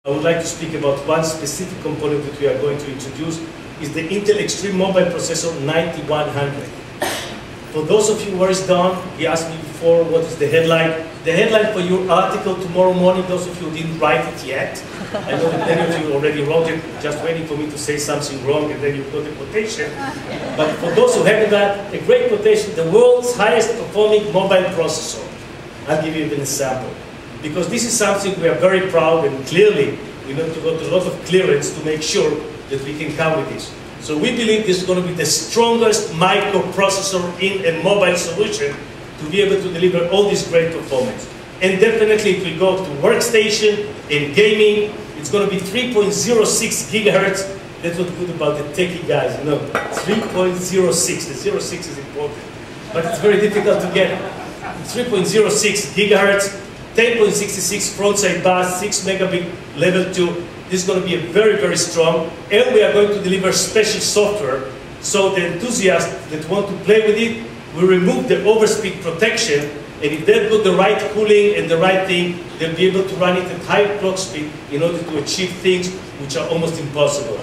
I would like to speak about one specific component that we are going to introduce, is the Intel Extreme Mobile Processor 9100. For those of you where it's done, he asked me before what is the headline. The headline for your article tomorrow morning, those of you who didn't write it yet, I know that many of you already wrote it, just waiting for me to say something wrong and then you put the quotation. But for those who haven't got a great quotation, the world's highest performing mobile processor. I'll give you an example. Because this is something we are very proud, and clearly we need to go to a lot of clearance to make sure that we can come with this. So we believe this is going to be the strongest microprocessor in a mobile solution to be able to deliver all this great performance. And definitely it will go to workstation and gaming. It's going to be 3.06 gigahertz. That's what's good about the techie guys, you know. 3.06, the 06 is important, but it's very difficult to get. 3.06 gigahertz. 10.66 frontside bus, 6 megabit level 2. This is going to be a very, very strong. And we are going to deliver special software so the enthusiasts that want to play with it will remove the overspeed protection. And if they've got the right cooling and the right thing, they'll be able to run it at high clock speed in order to achieve things which are almost impossible.